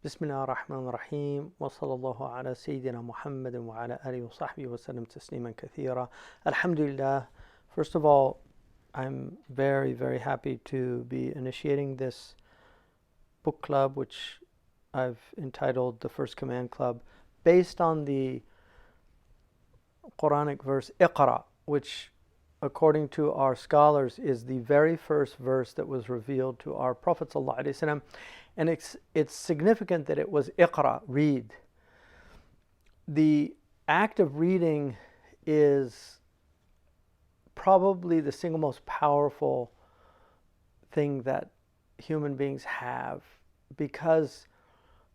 بسم الله الرحمن الرحيم وصلى الله على سيدنا محمد وعلى آله وصحبه وسلم تسليما كثيرا. Alhamdulillah. First of all, I'm very, very happy to be initiating this book club, which I've entitled the First Command Club, based on the Qur'anic verse Iqra, which according to our scholars is the very first verse that was revealed to our Prophet ﷺ. And it's significant that it was Iqra, read. The act of reading is probably the single most powerful thing that human beings have, because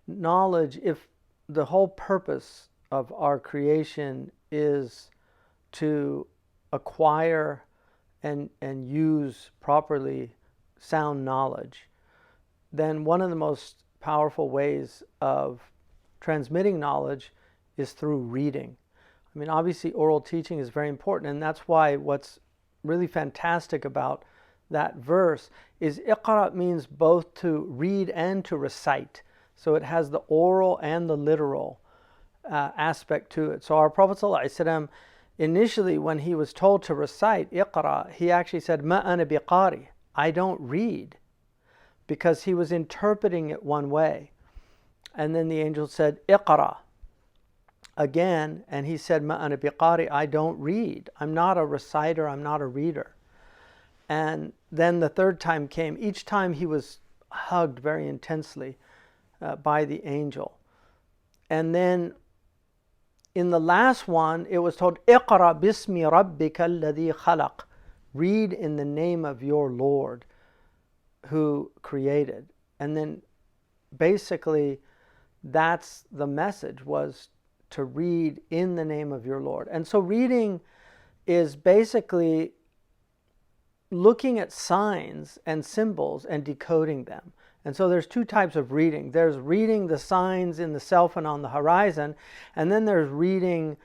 knowledge, if the whole purpose of our creation is to acquire and use properly sound knowledge, then one of the most powerful ways of transmitting knowledge is through reading. I mean, obviously oral teaching is very important, and that's why what's really fantastic about that verse is Iqra means both to read and to recite. So it has the oral and the literal aspect to it. So our Prophet ﷺ, initially when he was told to recite Iqra, he actually said, Ma ana biqari, I don't read, because he was interpreting it one way. And then the angel said, Iqra, again, and he said, Ma ana biqari, I don't read. I'm not a reciter, I'm not a reader. And then the third time came. Each time he was hugged very intensely by the angel. And then in the last one, it was told, Iqra bismi rabbika alladhi khalaq. Read in the name of your Lord who created. And then basically that's the message, was to read in the name of your Lord. And so reading is basically looking at signs and symbols and decoding them. And so there's two types of reading. There's reading the signs in the self and on the horizon, and then there's reading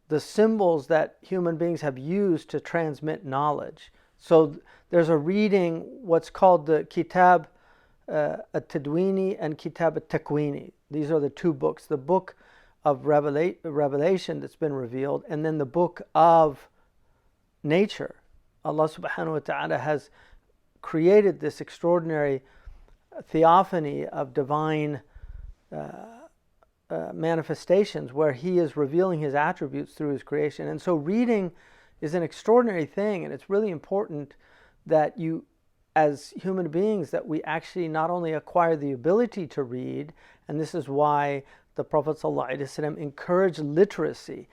the symbols that human beings have used to transmit knowledge. So there's a reading, what's called the Kitab at-Tadwini and Kitab at-Takwini. These are the two books, the book of revelation that's been revealed, and then the book of nature. Allah subhanahu wa ta'ala has created this extraordinary theophany of divine manifestations where he is revealing his attributes through his creation. And so reading is an extraordinary thing, and it's really important that you, as human beings, that we actually not only acquire the ability to read, and this is why the Prophet ﷺ encouraged literacy.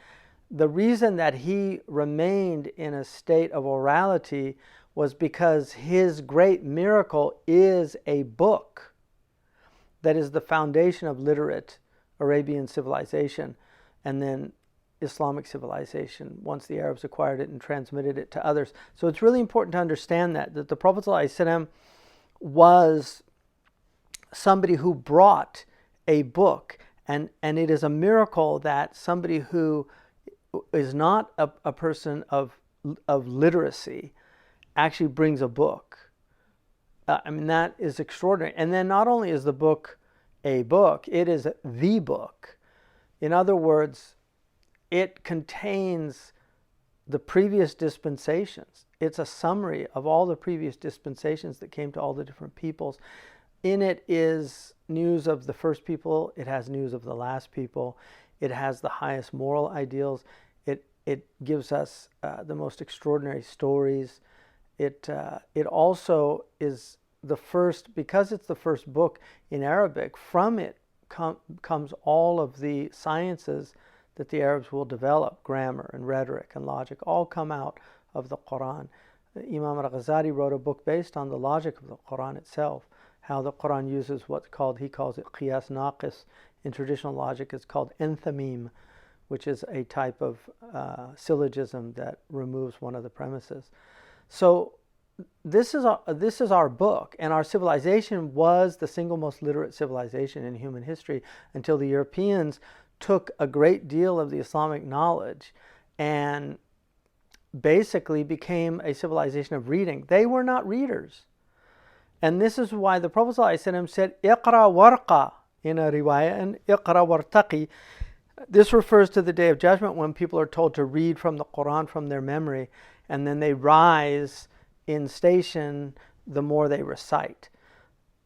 The reason that he remained in a state of orality was because his great miracle is a book that is the foundation of literate Arabian civilization, and then Islamic civilization once the Arabs acquired it and transmitted it to others. So it's really important to understand that the Prophet ﷺ was somebody who brought a book, and it is a miracle that somebody who is not a person of literacy actually brings a book. I mean, that is extraordinary. And then not only is the book a book, it is the book. In other words, it contains the previous dispensations. It's a summary of all the previous dispensations that came to all the different peoples. In it is news of the first people. It has news of the last people. It has the highest moral ideals. It gives us the most extraordinary stories. It also is the first, because it's the first book in Arabic, from it comes all of the sciences that the Arabs will develop. Grammar and rhetoric and logic all come out of the Quran. Imam al-Ghazali wrote a book based on the logic of the Quran itself, how the Quran uses what's called, he calls it qiyas naqis. In traditional logic, it's called enthamim, which is a type of syllogism that removes one of the premises. So this is our book, and our civilization was the single most literate civilization in human history until the Europeans took a great deal of the Islamic knowledge and basically became a civilization of reading. They were not readers. And this is why the Prophet ﷺ said, Iqra warqa, in a riwayah, and iqra wartaqi. This refers to the Day of Judgment when people are told to read from the Quran from their memory, and then they rise in station the more they recite.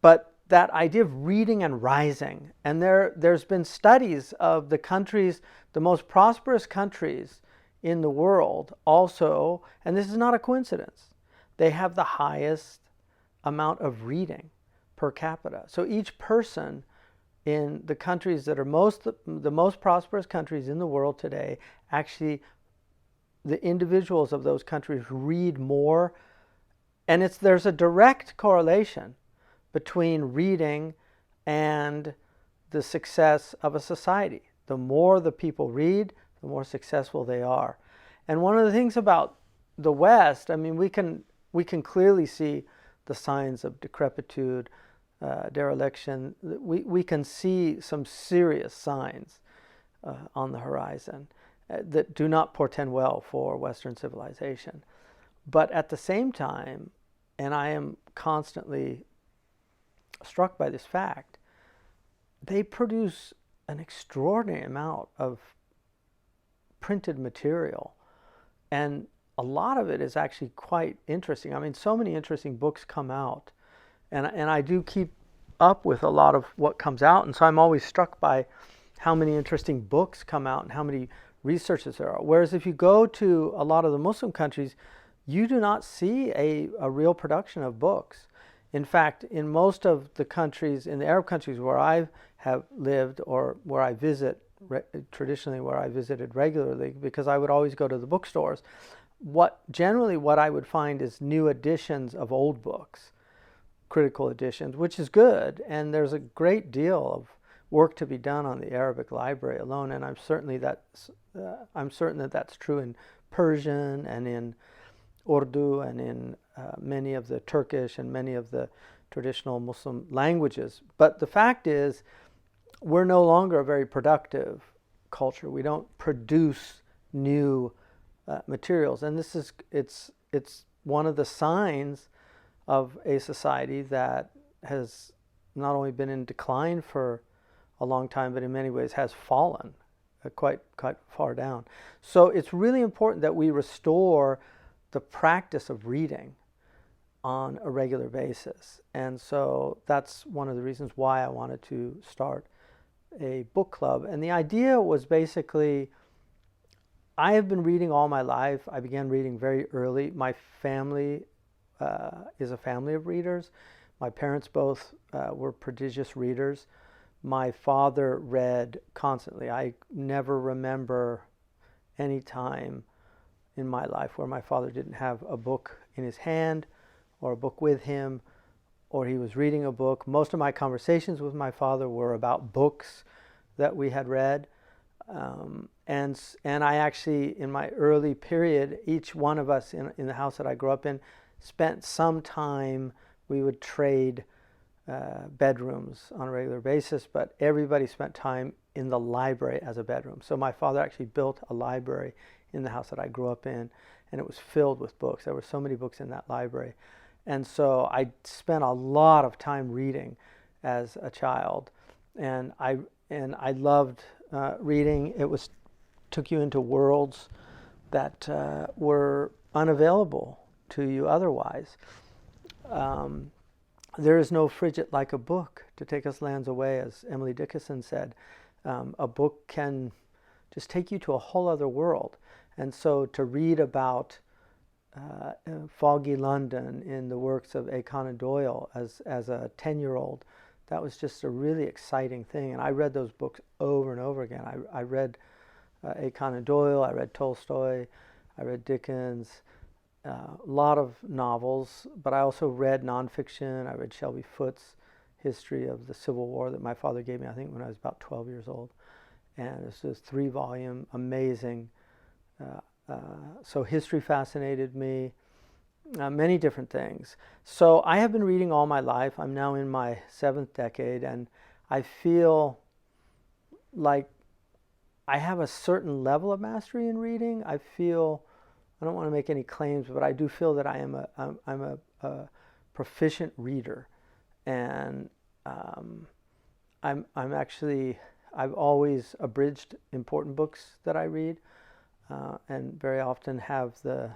But that idea of reading and rising, and there's been studies of the countries, the most prosperous countries in the world also, and this is not a coincidence, they have the highest amount of reading per capita. So each person in the countries that are the most prosperous countries in the world today, actually the individuals of those countries read more, and there's a direct correlation between reading and the success of a society. The more the people read, the more successful they are. And one of the things about the West, I mean, we can clearly see the signs of decrepitude, dereliction. We can see some serious signs on the horizon that do not portend well for Western civilization. But at the same time, and I am constantly struck by this fact, they produce an extraordinary amount of printed material, and a lot of it is actually quite interesting. I mean, so many interesting books come out, and I do keep up with a lot of what comes out, and so I'm always struck by how many interesting books come out and how many researches there are. Whereas if you go to a lot of the Muslim countries, you do not see a real production of books. In fact, in most of the countries, in the Arab countries where I have lived or where I visit, traditionally where I visited regularly, because I would always go to the bookstores, what I would find is new editions of old books, critical editions, which is good, and there's a great deal of work to be done on the Arabic library alone, and I'm certain that that's true in Persian and in Urdu and in many of the Turkish and many of the traditional Muslim languages. But the fact is, we're no longer a very productive culture. We don't produce new materials, and it's one of the signs of a society that has not only been in decline for a long time, but in many ways has fallen quite far down. So it's really important that we restore the practice of reading on a regular basis. And so that's one of the reasons why I wanted to start a book club. And the idea was basically, I have been reading all my life. I began reading very early. My family is a family of readers. My parents both were prodigious readers. My father read constantly. I never remember any time in my life where my father didn't have a book in his hand or a book with him, or he was reading a book. Most of my conversations with my father were about books that we had read. And I actually, in my early period, each one of us in the house that I grew up in spent some time, we would trade bedrooms on a regular basis, but everybody spent time in the library as a bedroom. So my father actually built a library in the house that I grew up in, and it was filled with books. There were so many books in that library. And so I spent a lot of time reading as a child, and I loved reading. It took you into worlds that were unavailable to you otherwise. There is no frigid like a book to take us lands away, as Emily Dickinson said. A book can just take you to a whole other world. And so to read about foggy London in the works of A. Conan Doyle as a 10-year-old, that was just a really exciting thing. And I read those books over and over again. I read A. Conan Doyle, I read Tolstoy, I read Dickens, a lot of novels, but I also read nonfiction. I read Shelby Foote's history of the Civil War that my father gave me, I think, when I was about 12 years old. And it's this 3-volume, amazing. So history fascinated me, many different things. So I have been reading all my life. I'm now in my 7th decade, and I feel like I have a certain level of mastery in reading. I don't want to make any claims, but I do feel that I'm a proficient reader, and I've always abridged important books that I read, and very often have the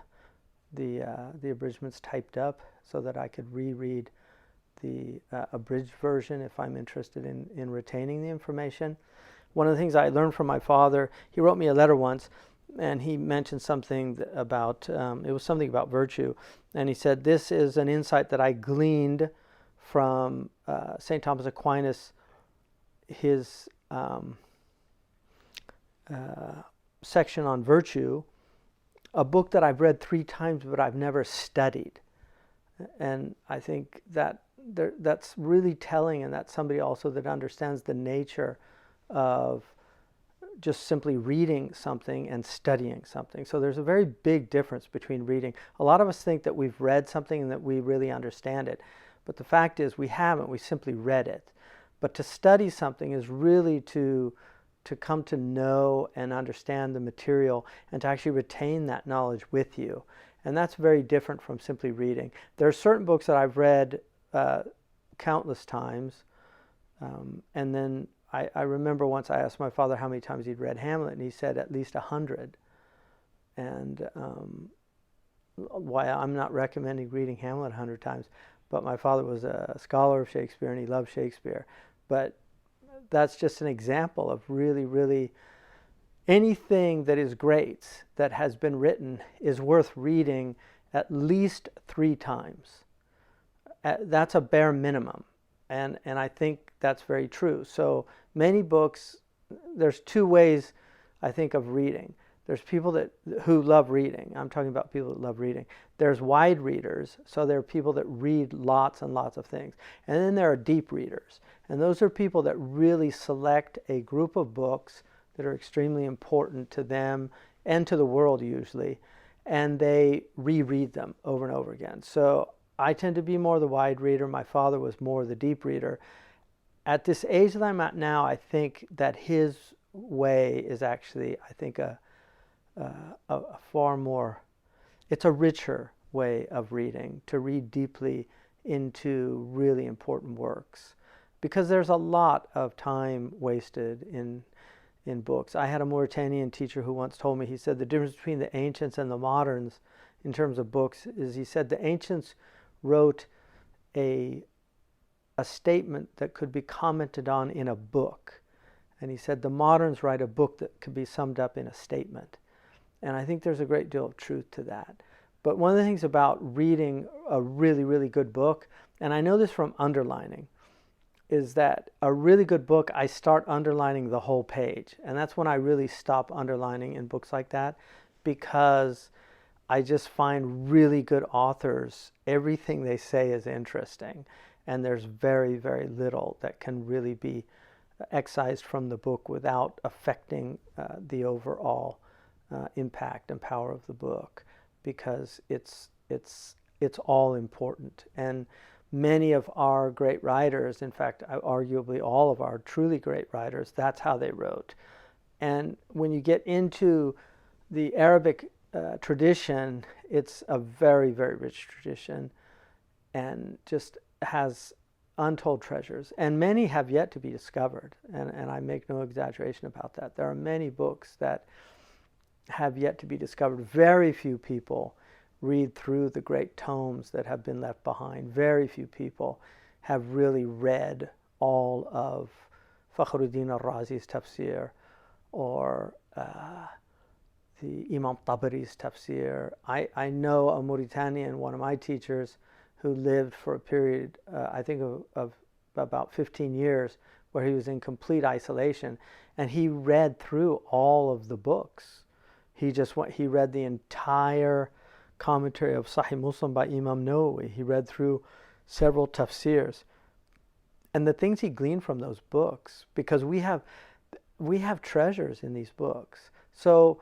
abridgments typed up so that I could reread the abridged version if I'm interested in retaining the information. One of the things I learned from my father, he wrote me a letter once, and he mentioned something about, it was something about virtue, and he said, this is an insight that I gleaned from St. Thomas Aquinas, his section on virtue, a book that I've read 3 times but I've never studied. And I think that's really telling, and that's somebody also that understands the nature of just simply reading something and studying something. So there's a very big difference between reading. A lot of us think that we've read something and that we really understand it. But the fact is we haven't, we simply read it. But to study something is really to come to know and understand the material and to actually retain that knowledge with you. And that's very different from simply reading. There are certain books that I've read countless times. And then I remember once I asked my father how many times he'd read Hamlet, and he said at least 100. And why I'm not recommending reading Hamlet 100 times, but my father was a scholar of Shakespeare and he loved Shakespeare. But that's just an example of really, really anything that is great that has been written is worth reading at least 3 times. That's a bare minimum. And I think that's very true. So many books, there's 2 ways I think of reading. There's people who love reading. I'm talking about people that love reading. There's wide readers, so there are people that read lots and lots of things. And then there are deep readers. And those are people that really select a group of books that are extremely important to them and to the world usually, and they reread them over and over again. So I tend to be more the wide reader. My father was more the deep reader. At this age that I'm at now, I think that his way is actually, I think, a far more, it's a richer way of reading, to read deeply into really important works, because there's a lot of time wasted in books. I had a Mauritanian teacher who once told me, he said the difference between the ancients and the moderns in terms of books is, he said, the ancients wrote a statement that could be commented on in a book, and he said the moderns write a book that could be summed up in a statement. And I think there's a great deal of truth to that. But one of the things about reading a really, really good book, and I know this from underlining, is that a really good book, I start underlining the whole page. And that's when I really stop underlining in books like that, because I just find really good authors, everything they say is interesting. And there's very, very little that can really be excised from the book without affecting the overall impact and power of the book, because it's all important. And many of our great writers, in fact, arguably all of our truly great writers, that's how they wrote. And when you get into the Arabic tradition, it's a very, very rich tradition and just has untold treasures. And many have yet to be discovered. And I make no exaggeration about that. There are many books that have yet to be discovered. Very few people read through the great tomes that have been left behind. Very few people have really read all of Fakhruddin al-Razi's tafsir or the Imam Tabari's tafsir. I know a Mauritanian, one of my teachers, who lived for a period, I think of about 15 years, where he was in complete isolation, and he read through all of the books. He read the entire commentary of Sahih Muslim by Imam Nawawi. He read through several tafsirs. And the things he gleaned from those books, because we have treasures in these books. So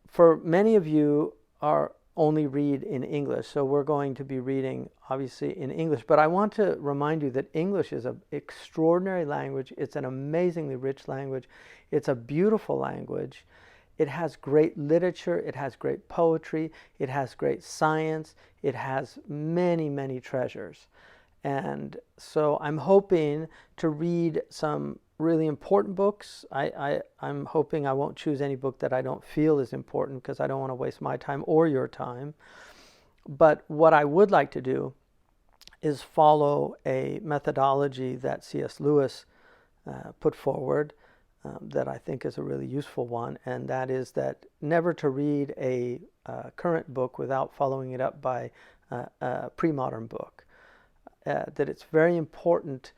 for many of you are only read in English, so we're going to be reading obviously in English. But I want to remind you that English is an extraordinary language. It's an amazingly rich language. It's a beautiful language. It has great literature, it has great poetry, it has great science, it has many, many treasures. And so I'm hoping to read some really important books. I'm hoping I won't choose any book that I don't feel is important because I don't want to waste my time or your time. But what I would like to do is follow a methodology that C.S. Lewis put forward that I think is a really useful one, and that is that never to read a current book without following it up by a pre-modern book. That it's very important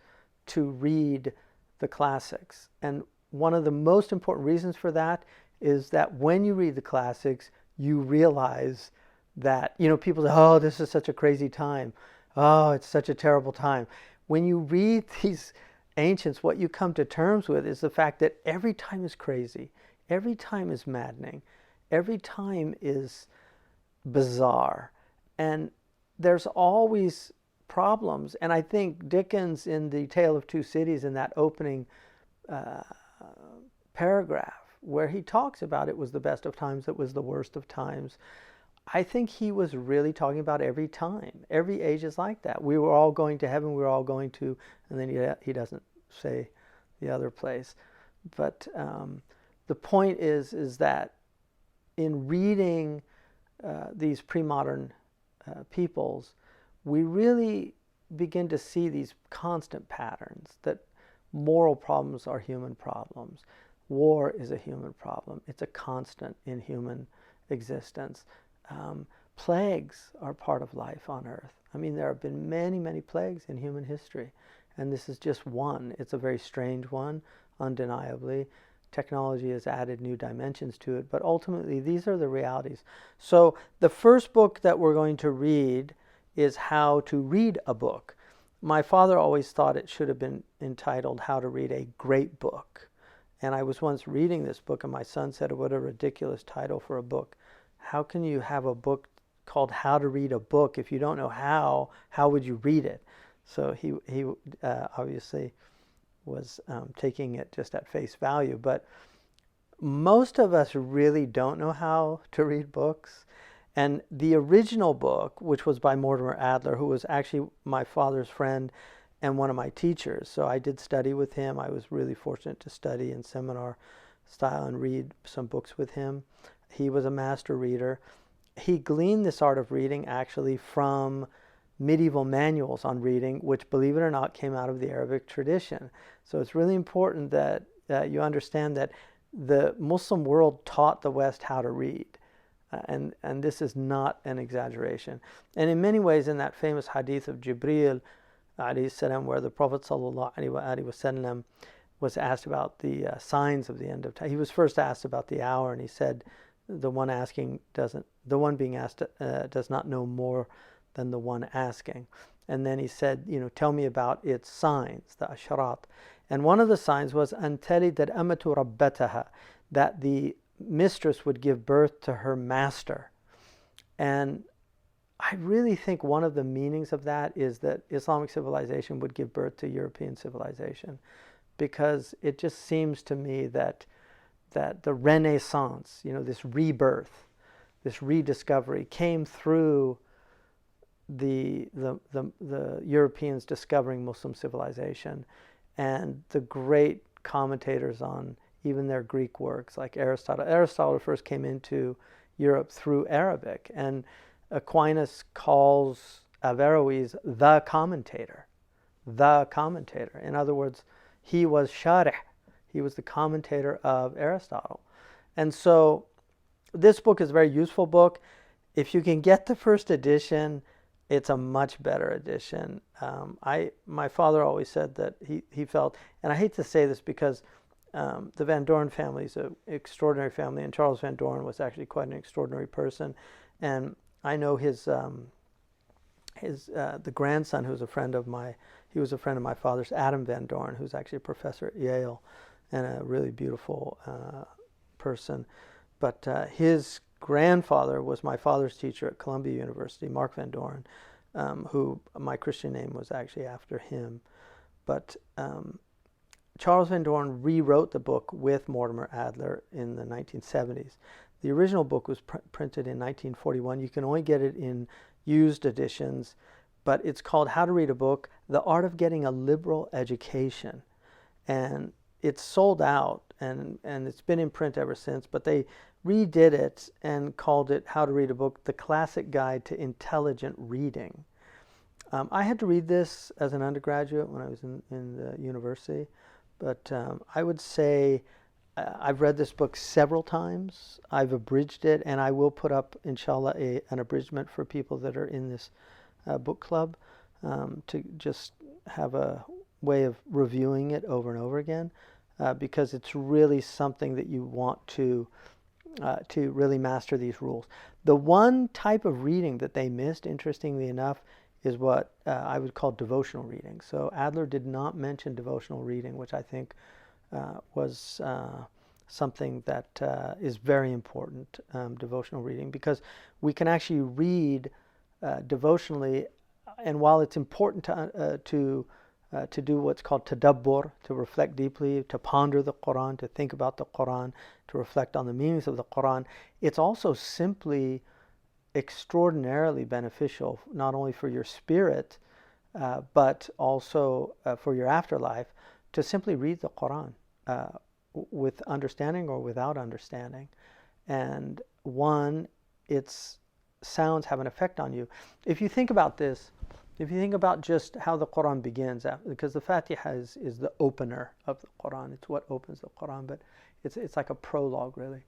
to read the classics. And one of the most important reasons for that is that when you read the classics, you realize that, people say, oh, this is such a crazy time. Oh, it's such a terrible time. When you read these ancients, what you come to terms with is the fact that every time is crazy, every time is maddening, every time is bizarre, and there's always problems. And I think Dickens, in The Tale of Two Cities, in that opening paragraph where he talks about it was the best of times, it was the worst of times, I think he was really talking about every time. Every age is like that. We were all going to heaven, we were all going to, and then he doesn't say the other place. But the point is that in reading these pre-modern peoples, we really begin to see these constant patterns, that moral problems are human problems. War is a human problem. It's a constant in human existence. Plagues are part of life on earth. I mean, there have been many, many plagues in human history, and this is just one. It's a very strange one, undeniably. Technology has added new dimensions to it, but ultimately these are the realities. So the first book that we're going to read is How to Read a Book. My father always thought it should have been entitled How to Read a Great Book. And I was once reading this book, and my son said, what a ridiculous title for a book. How can you have a book called How to Read a Book if you don't know how would you read it? So he obviously was taking it just at face value. But most of us really don't know how to read books. And the original book, which was by Mortimer Adler, who was actually my father's friend and one of my teachers. So I did study with him. I was really fortunate to study in seminar style and read some books with him. He was a master reader. He gleaned this art of reading actually from medieval manuals on reading, which, believe it or not, came out of the Arabic tradition. So it's really important that you understand that the Muslim world taught the West how to read. And this is not an exaggeration. And in many ways, in that famous hadith of Jibreel, alayhi salam, where the Prophet sallallahu alaihi wasallam was asked about the signs of the end of time. He was first asked about the hour, and he said, the one being asked does not know more than the one asking. And then he said, tell me about its signs, the asharat. And one of the signs was an talid al-amatu rabbataha, that the mistress would give birth to her master. And I really think one of the meanings of that is that Islamic civilization would give birth to European civilization, because it just seems to me that the Renaissance, this rebirth, this rediscovery, came through the Europeans discovering Muslim civilization, and the great commentators on even their Greek works, like Aristotle. Aristotle first came into Europe through Arabic, and Aquinas calls Averroes the commentator. The commentator. In other words, he was sharih. He was the commentator of Aristotle. And so this book is a very useful book. If you can get the first edition, it's a much better edition. My father always said that he felt, and I hate to say this because the Van Doren family is an extraordinary family, and Charles Van Doren was actually quite an extraordinary person. And I know the grandson, who was a friend of my father's, Adam Van Doren, who's actually a professor at Yale and a really beautiful person. But his grandfather was my father's teacher at Columbia University, Mark Van Doren, who my Christian name was actually after him. But Charles Van Doren rewrote the book with Mortimer Adler in the 1970s. The original book was printed in 1941. You can only get it in used editions, but it's called How to Read a Book, The Art of Getting a Liberal Education. And it's sold out, and it's been in print ever since, but they redid it and called it How to Read a Book, The Classic Guide to Intelligent Reading. I had to read this as an undergraduate when I was in the university, but I would say I've read this book several times. I've abridged it, and I will put up, inshallah, an abridgment for people that are in this book club to just have a way of reviewing it over and over again, because it's really something that you want to really master these rules. The one type of reading that they missed, interestingly enough, is what I would call devotional reading. So Adler did not mention devotional reading, which I think was something that is very important, devotional reading, because we can actually read devotionally, and while it's important to do what's called tadabbur, to reflect deeply, to ponder the Quran, to think about the Quran, to reflect on the meanings of the Quran, it's also simply extraordinarily beneficial, not only for your spirit, but also for your afterlife, to simply read the Quran with understanding or without understanding. And one, its sounds have an effect on you. If you think about this, if you think about just how the Quran begins, because the Fatiha is the opener of the Quran, it's what opens the Quran, but it's like a prologue, really.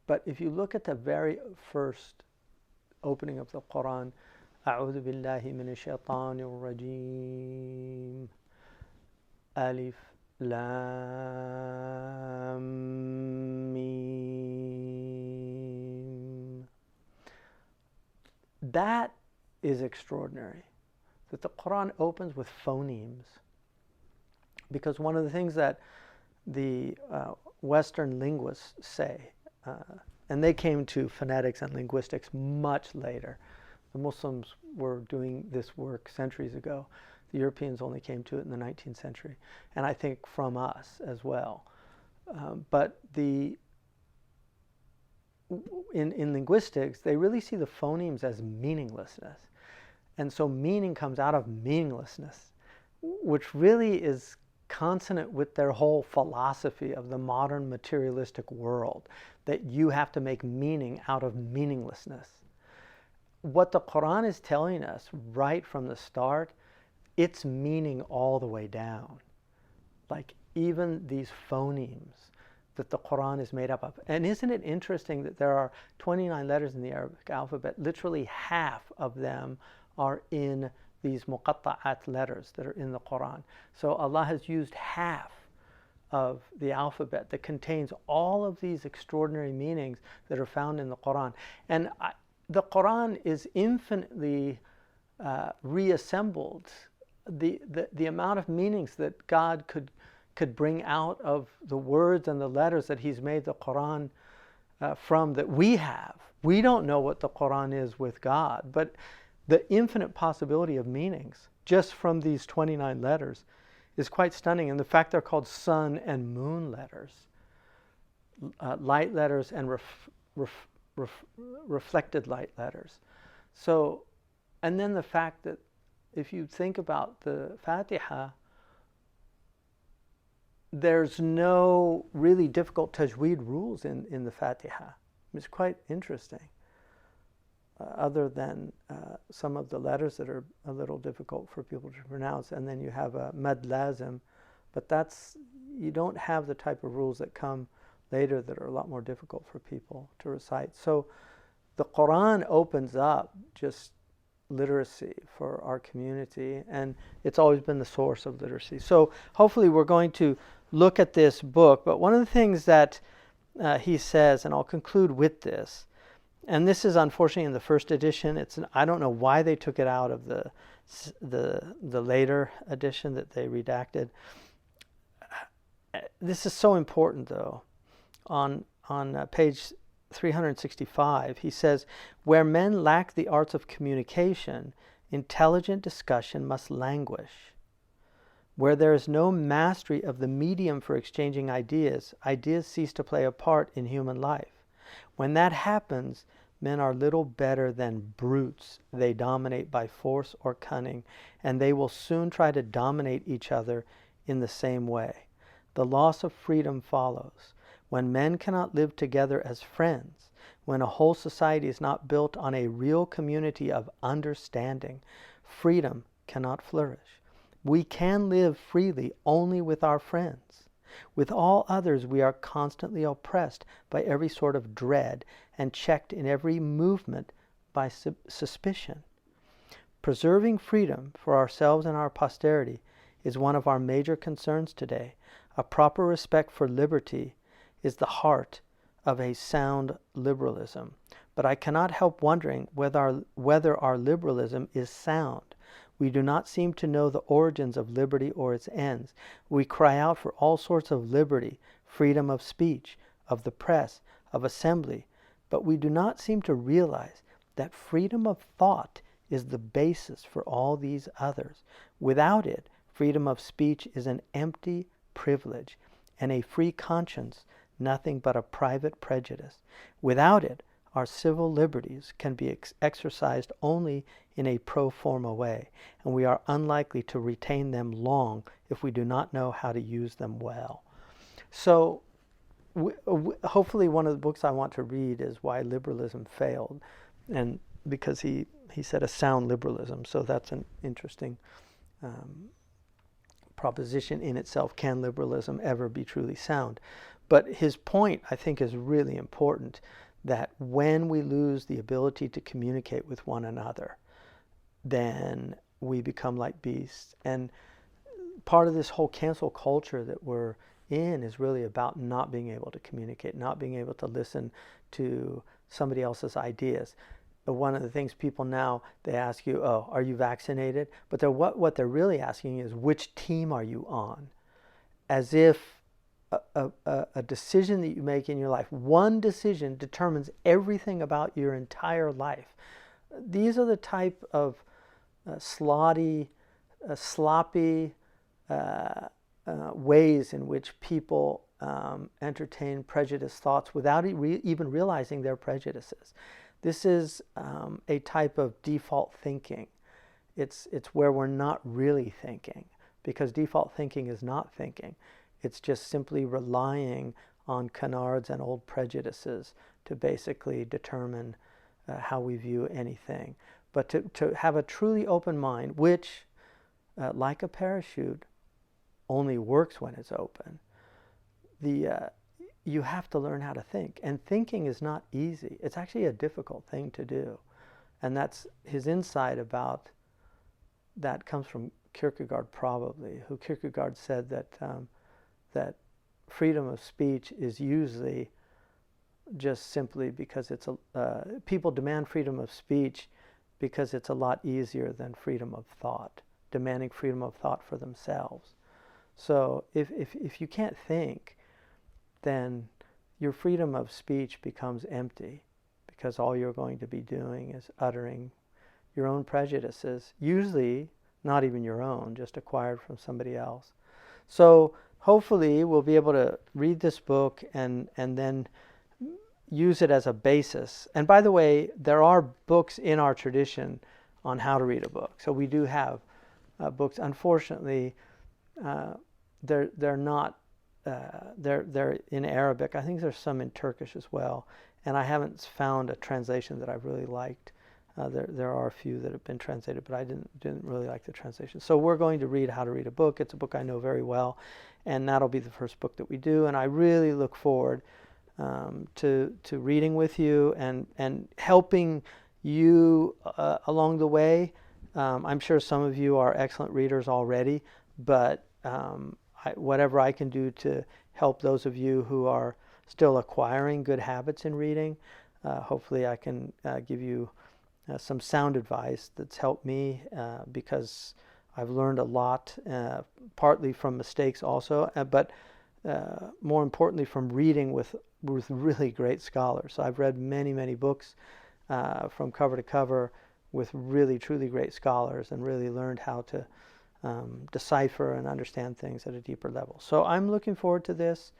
But if you look at the very first opening of the Quran, أعوذ بالله من الشيطان الرجيم ألف لام ميم. That is extraordinary, that the Quran opens with phonemes. Because one of the things that the Western linguists say, and they came to phonetics and linguistics much later. The Muslims were doing this work centuries ago. The Europeans only came to it in the 19th century, and I think from us as well. But in linguistics, they really see the phonemes as meaninglessness. And so meaning comes out of meaninglessness, which really is consonant with their whole philosophy of the modern materialistic world, that you have to make meaning out of meaninglessness. What the Quran is telling us right from the start, it's meaning all the way down. Like even these phonemes that the Quran is made up of. And isn't it interesting that there are 29 letters in the Arabic alphabet? Literally half of them are in these muqatta'at letters that are in the Quran. So Allah has used half of the alphabet that contains all of these extraordinary meanings that are found in the Quran. And the Quran is infinitely reassembled. The amount of meanings that God could bring out of the words and the letters that He's made the Quran from, that we have. We don't know what the Quran is with God, but the infinite possibility of meanings just from these 29 letters is quite stunning. And the fact they're called sun and moon letters, light letters and reflected light letters. So, and then the fact that if you think about the Fatiha, there's no really difficult tajweed rules in the Fatiha. It's quite interesting. Other than some of the letters that are a little difficult for people to pronounce, and then you have a mad lazim, but you don't have the type of rules that come later that are a lot more difficult for people to recite. So the Quran opens up just literacy for our community, and it's always been the source of literacy. So hopefully we're going to look at this book, but one of the things that he says, and I'll conclude with this, and this is unfortunately in the first edition. I don't know why they took it out of the later edition that they redacted. This is so important, though. On page 365, he says, "Where men lack the arts of communication, intelligent discussion must languish. Where there is no mastery of the medium for exchanging ideas, ideas cease to play a part in human life. When that happens, Men are little better than brutes. They dominate by force or cunning, and they will soon try to dominate each other in the same way. The loss of freedom follows. When men cannot live together as friends, when a whole society is not built on a real community of understanding, freedom cannot flourish. We can live freely only with our friends. With all others, we are constantly oppressed by every sort of dread and checked in every movement by suspicion. Preserving freedom for ourselves and our posterity is one of our major concerns today. A proper respect for liberty is the heart of a sound liberalism. But I cannot help wondering whether our liberalism is sound. We do not seem to know the origins of liberty or its ends. We cry out for all sorts of liberty, freedom of speech, of the press, of assembly, but we do not seem to realize that freedom of thought is the basis for all these others. Without it, freedom of speech is an empty privilege, and a free conscience nothing but a private prejudice. Without it, our civil liberties can be exercised only in a pro forma way, and we are unlikely to retain them long if we do not know how to use them well. So hopefully one of the books I want to read is Why Liberalism Failed, and because he said a sound liberalism, so that's an interesting proposition in itself. Can liberalism ever be truly sound? But his point, I think, is really important, that when we lose the ability to communicate with one another, then we become like beasts. And part of this whole cancel culture that we're in is really about not being able to communicate, not being able to listen to somebody else's ideas. One of the things people now, they ask you, oh, are you vaccinated? But what they're really asking is, which team are you on? As if a decision that you make in your life, one decision determines everything about your entire life. These are the type of sloppy ways in which people entertain prejudiced thoughts without even realizing their prejudices. This is a type of default thinking. It's where we're not really thinking, because default thinking is not thinking. It's just simply relying on canards and old prejudices to basically determine how we view anything. But to have a truly open mind, which, like a parachute, only works when it's open, you have to learn how to think. And thinking is not easy. It's actually a difficult thing to do. And that's his insight about that comes from Kierkegaard, probably, who Kierkegaard said that freedom of speech is usually just simply because people demand freedom of speech because it's a lot easier than freedom of thought, demanding freedom of thought for themselves. So if you can't think, then your freedom of speech becomes empty, because all you're going to be doing is uttering your own prejudices, usually not even your own, just acquired from somebody else. So hopefully we'll be able to read this book and then use it as a basis. And by the way, there are books in our tradition on how to read a book. So we do have books. Unfortunately, they're not. They're in Arabic. I think there's some in Turkish as well. And I haven't found a translation that I've really liked. There are a few that have been translated, but I didn't really like the translation. So we're going to read How to Read a Book. It's a book I know very well, and that'll be the first book that we do. And I really look forward to reading with you and helping you along the way. I'm sure some of you are excellent readers already, but whatever I can do to help those of you who are still acquiring good habits in reading, hopefully I can give you some sound advice that's helped me, because I've learned a lot, partly from mistakes also, but more importantly from reading with really great scholars. So I've read many books from cover to cover with really truly great scholars, and really learned how to decipher and understand things at a deeper level. So I'm looking forward to this,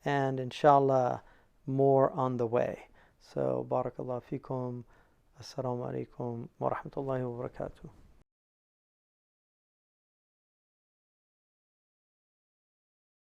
and inshallah more on the way. So, barakallah fikum. Assalamu alaikum wa rahmatullahi wa barakatuh.